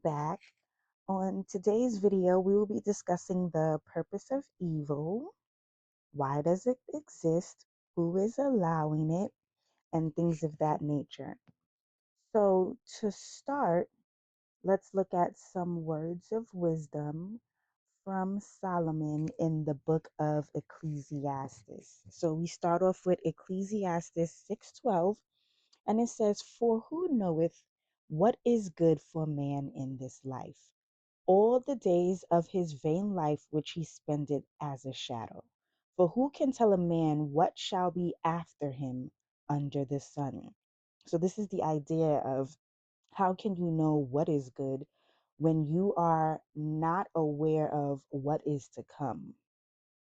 back. On today's video, we will be discussing the purpose of evil, why does it exist, who is allowing it, and things of that nature. So, to start, let's look at some words of wisdom from Solomon in the book of Ecclesiastes. So, we start off with Ecclesiastes 6:12, and it says, "For who knoweth what is good for man in this life? All the days of his vain life which he spendeth as a shadow. For who can tell a man what shall be after him under the sun?" So this is the idea of how can you know what is good when you are not aware of what is to come,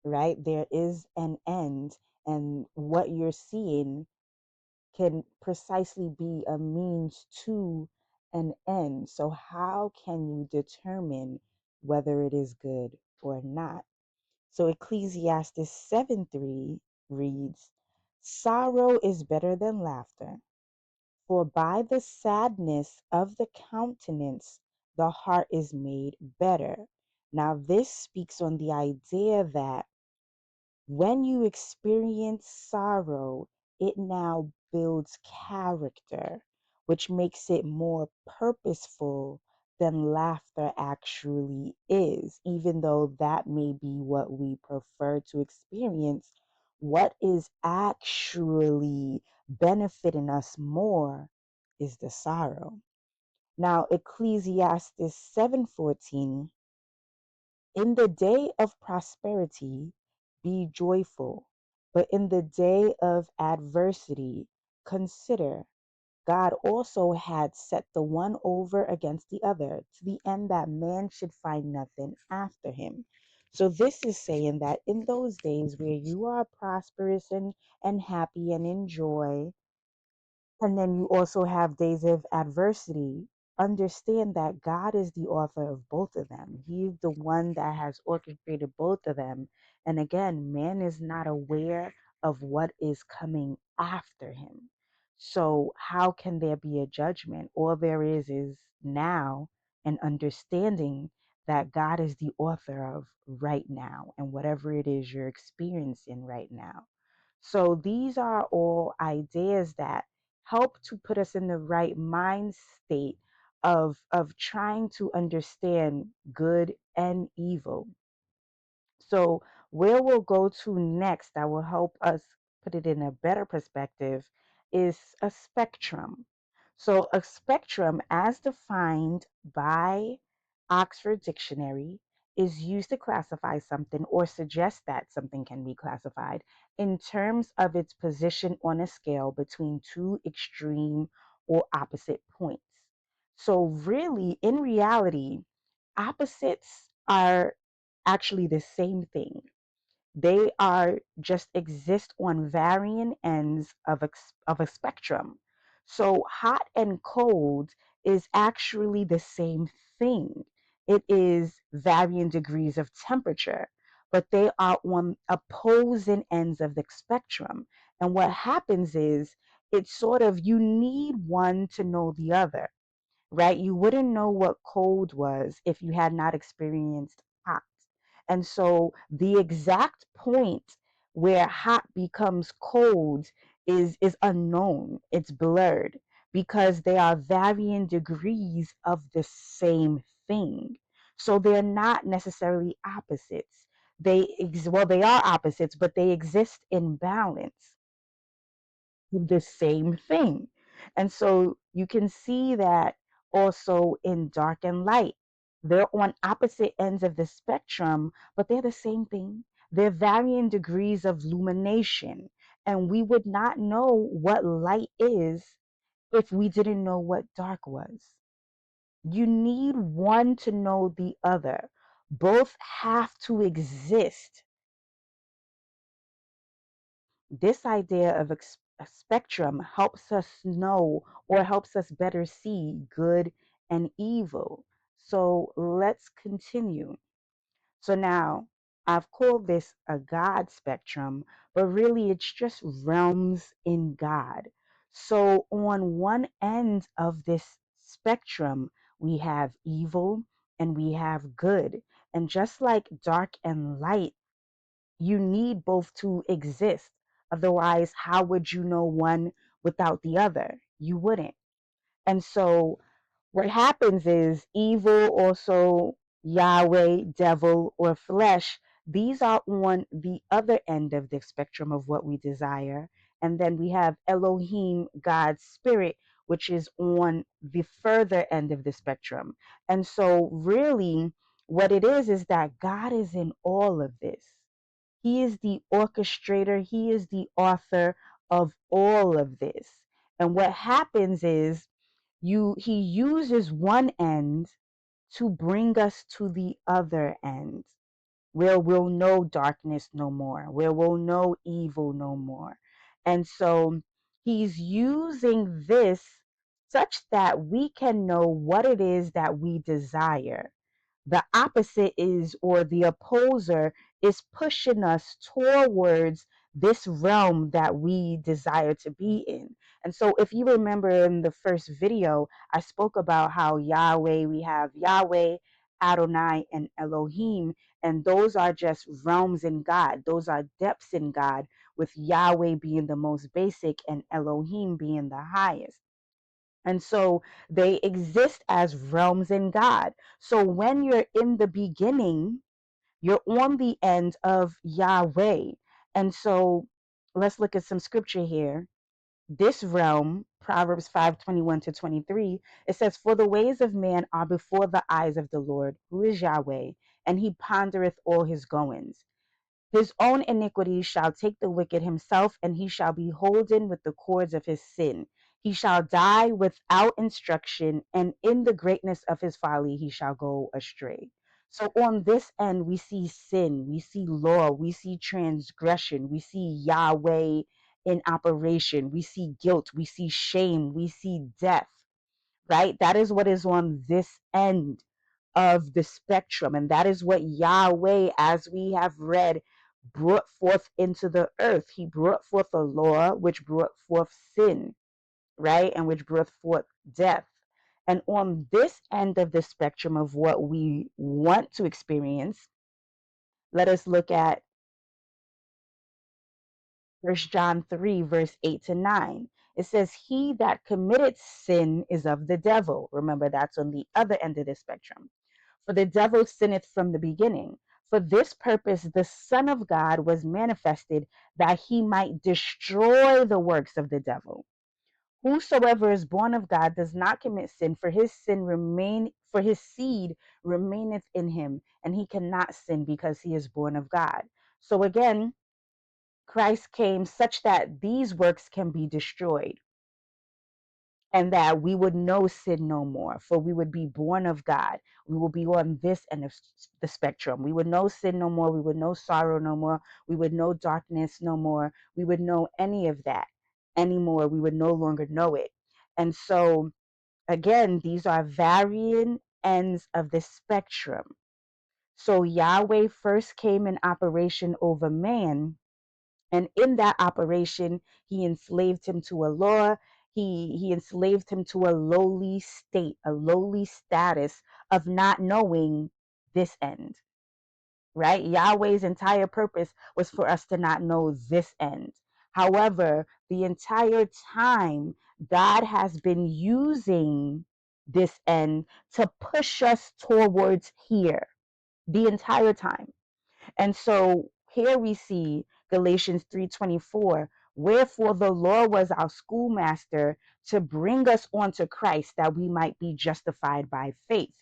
right? There is an end, and what you're seeing can precisely be a means to an end. So, how can you determine whether it is good or not? So, Ecclesiastes 7:3 reads, "Sorrow is better than laughter, for by the sadness of the countenance the heart is made better." Now, this speaks on the idea that when you experience sorrow, it now builds character, which makes it more purposeful than laughter actually is, even though that may be what we prefer to experience. What is actually benefiting us more is the sorrow. Now, Ecclesiastes 7:14, "In the day of prosperity be joyful, but in the day of adversity consider, God also had set the one over against the other, to the end that man should find nothing after him." So this is saying that in those days where you are prosperous and happy and enjoy, and then you also have days of adversity, understand that God is the author of both of them. He's the one that has orchestrated both of them. And again, man is not aware of what is coming after him. So, how can there be a judgment? All there is now an understanding that God is the author of right now and whatever it is you're experiencing right now. So these are all ideas that help to put us in the right mind state of trying to understand good and evil. So where we'll go to next that will help us put it in a better perspective is a spectrum. So a spectrum, as defined by Oxford Dictionary, is used to classify something or suggest that something can be classified in terms of its position on a scale between two extreme or opposite points. So really, in reality, opposites are actually the same thing. They are just exist on varying ends of a spectrum. So hot and cold is actually the same thing. It is varying degrees of temperature, but they are on opposing ends of the spectrum. And what happens is it's sort of you need one to know the other, right? You wouldn't know what cold was if you had not experienced hot. And so the exact point where hot becomes cold is unknown. It's blurred because they are varying degrees of the same thing. So they're not necessarily opposites. They are opposites, but they exist in balance the same thing. And so you can see that also in dark and light. They're on opposite ends of the spectrum, but they're the same thing. They're varying degrees of illumination. And we would not know what light is if we didn't know what dark was. You need one to know the other. Both have to exist. This idea of a spectrum helps us know or helps us better see good and evil. So let's continue. So now I've called this a God spectrum, but really it's just realms in God. So on one end of this spectrum, we have evil, and we have good. And just like dark and light, you need both to exist. Otherwise, how would you know one without the other? You wouldn't. And so what happens is evil, also Yahweh, devil, or flesh, these are on the other end of the spectrum of what we desire. And then we have Elohim, God's spirit, which is on the further end of the spectrum. And so, really, what it is that God is in all of this. He is the orchestrator, He is the author of all of this. And what happens is he uses one end to bring us to the other end, where we'll know darkness no more, where we'll know evil no more. And so he's using this such that we can know what it is that we desire. The opposite is, or the opposer is pushing us towards this realm that we desire to be in. And so, if you remember in the first video, I spoke about how Yahweh, we have Yahweh, Adonai, and Elohim, and those are just realms in God. Those are depths in God, with Yahweh being the most basic and Elohim being the highest. And so they exist as realms in God. So when you're in the beginning, you're on the end of Yahweh. And so let's look at some scripture here. This realm, Proverbs 5:21-23, it says, "For the ways of man are before the eyes of the Lord, who is Yahweh, and he pondereth all his goings. His own iniquity shall take the wicked himself, and he shall be holden with the cords of his sin. He shall die without instruction, and in the greatness of his folly he shall go astray." So on this end, we see sin, we see law, we see transgression, we see Yahweh in operation, we see guilt, we see shame, we see death, right? That is what is on this end of the spectrum. And that is what Yahweh, as we have read, brought forth into the earth. He brought forth a law which brought forth sin, right? And which brought forth death. And on this end of the spectrum of what we want to experience, let us look at 1 John 3, verse 8-9. It says, "He that committed sin is of the devil." Remember, that's on the other end of the spectrum. "For the devil sinneth from the beginning. For this purpose the Son of God was manifested, that he might destroy the works of the devil. Whosoever is born of God does not commit sin, for his seed remaineth in him, and he cannot sin because he is born of God." So again, Christ came such that these works can be destroyed, and that we would know sin no more, for we would be born of God. We will be on this end of the spectrum. We would know sin no more. We would know sorrow no more. We would know darkness no more. We would know any of that anymore. We would no longer know it. And so, again, these are varying ends of the spectrum. So Yahweh first came in operation over man, and in that operation, he enslaved him to a law. He enslaved him to a lowly state, a lowly status of not knowing this end, right? Yahweh's entire purpose was for us to not know this end. However, the entire time, God has been using this end to push us towards here the entire time. And so here we see Galatians 3:24, "Wherefore the law was our schoolmaster to bring us onto Christ, that we might be justified by faith."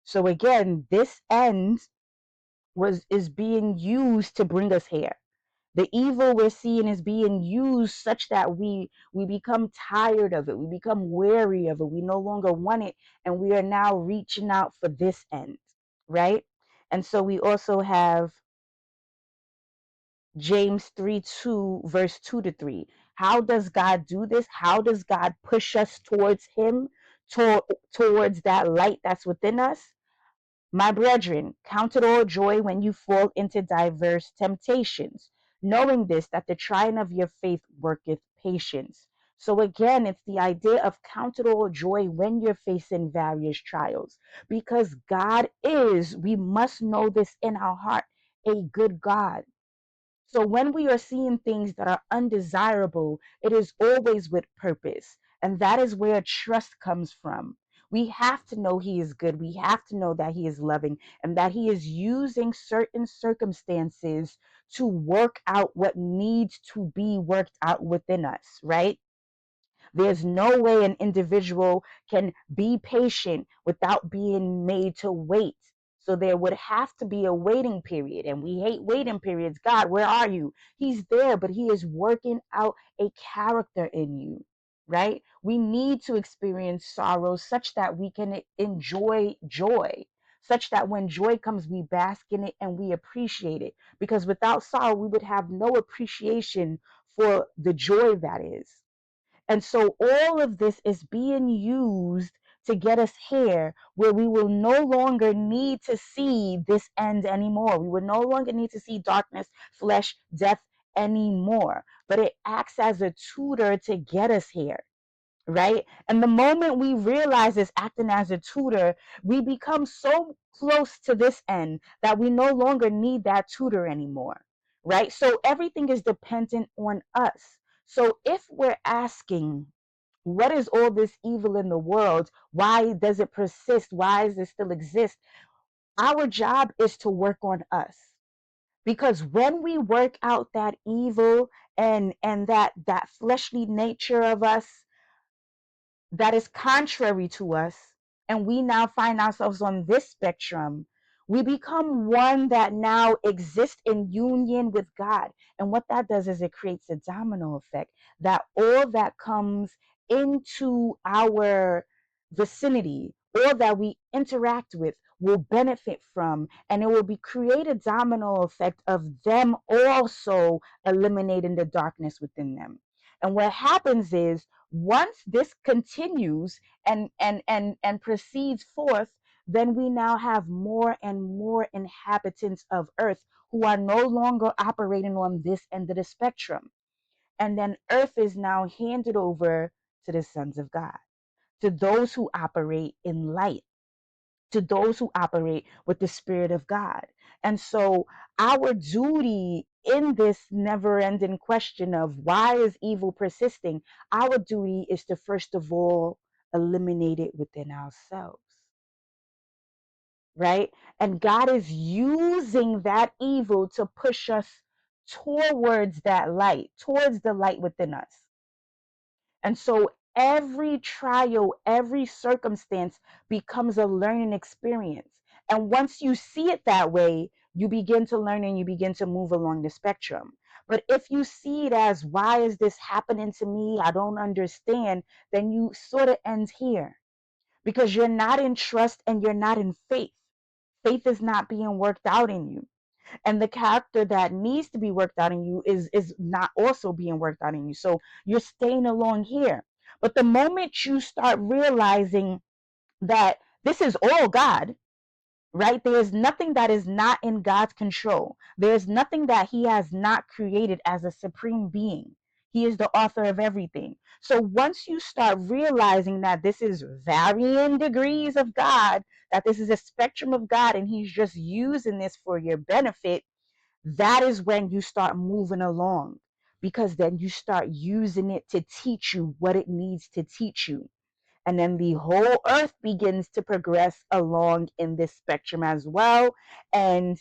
So again, this end is being used to bring us here. The evil we're seeing is being used such that we become tired of it, we become weary of it, we no longer want it, and we are now reaching out for this end, right? And so we also have James 3:2, verse 2-3. How does God do this? How does God push us towards him, towards that light that's within us? "My brethren, count it all joy when you fall into diverse temptations, knowing this, that the trying of your faith worketh patience." So again, it's the idea of count it all joy when you're facing various trials, because God is, we must know this in our heart, a good God. So when we are seeing things that are undesirable, it is always with purpose. And that is where trust comes from. We have to know He is good. We have to know that He is loving and that He is using certain circumstances to work out what needs to be worked out within us, right? There's no way an individual can be patient without being made to wait. So there would have to be a waiting period. And we hate waiting periods. God, where are you? He's there, but He is working out a character in you, right? We need to experience sorrow such that we can enjoy joy, such that when joy comes, we bask in it and we appreciate it. Because without sorrow, we would have no appreciation for the joy that is. And so all of this is being used to get us here where we will no longer need to see this end anymore. We will no longer need to see darkness, flesh, death anymore. But it acts as a tutor to get us here, right? And the moment we realize it's acting as a tutor, we become so close to this end that we no longer need that tutor anymore, right? So everything is dependent on us. So if we're asking, what is all this evil in the world? Why does it persist? Why does it still exist? Our job is to work on us. Because when we work out that evil and that fleshly nature of us, that is contrary to us, and we now find ourselves on this spectrum, we become one that now exists in union with God. And what that does is it creates a domino effect that all that comes into our vicinity or that we interact with will benefit from, and it will be create a domino effect of them also eliminating the darkness within them. And what happens is once this continues and proceeds forth, then we now have more and more inhabitants of earth who are no longer operating on this end of the spectrum. And then earth is now handed over to the sons of God, to those who operate in light, to those who operate with the Spirit of God. And so, our duty in this never ending question of why is evil persisting, our duty is to first of all eliminate it within ourselves, right? And God is using that evil to push us towards that light, towards the light within us. And so every trial, every circumstance becomes a learning experience. And once you see it that way, you begin to learn and you begin to move along the spectrum. But if you see it as, why is this happening to me? I don't understand, then you sort of end here because you're not in trust and you're not in faith. Faith is not being worked out in you, and the character that needs to be worked out in you is not also being worked out in you, so you're staying along here. But the moment you start realizing that this is all God, right? There is nothing that is not in God's control. There's nothing that He has not created as a supreme being. He is the author of everything. So once you start realizing that this is varying degrees of God, that this is a spectrum of God, and He's just using this for your benefit, that is when you start moving along, because then you start using it to teach you what it needs to teach you. And then the whole earth begins to progress along in this spectrum as well. And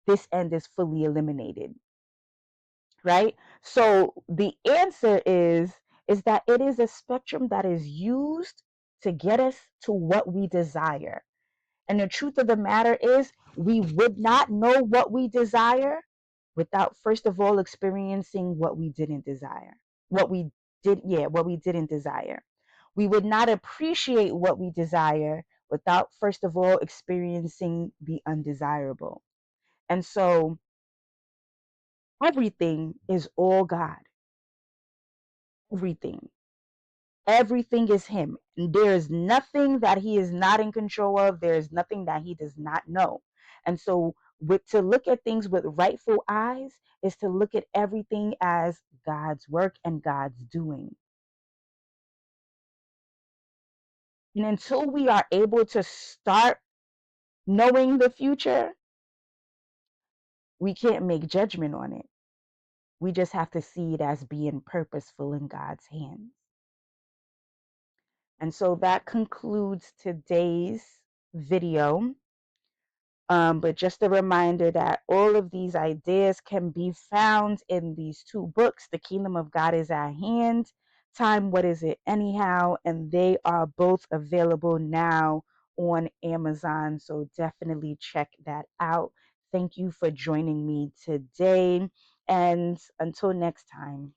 this end is fully eliminated, right? So the answer is that it is a spectrum that is used to get us to what we desire. And the truth of the matter is, we would not know what we desire without first of all experiencing what we didn't desire. What we didn't desire. We would not appreciate what we desire without first of all experiencing the undesirable. And so everything is all God. Everything. Everything is Him. And there is nothing that He is not in control of. There is nothing that He does not know. And so, to look at things with rightful eyes is to look at everything as God's work and God's doing. And until we are able to start knowing the future, we can't make judgment on it. We just have to see it as being purposeful in God's hands. And so that concludes today's video. But just a reminder that all of these ideas can be found in these two books, The Kingdom of God is at Hand, Time, What Is It Anyhow? And they are both available now on Amazon. So definitely check that out. Thank you for joining me today. And until next time.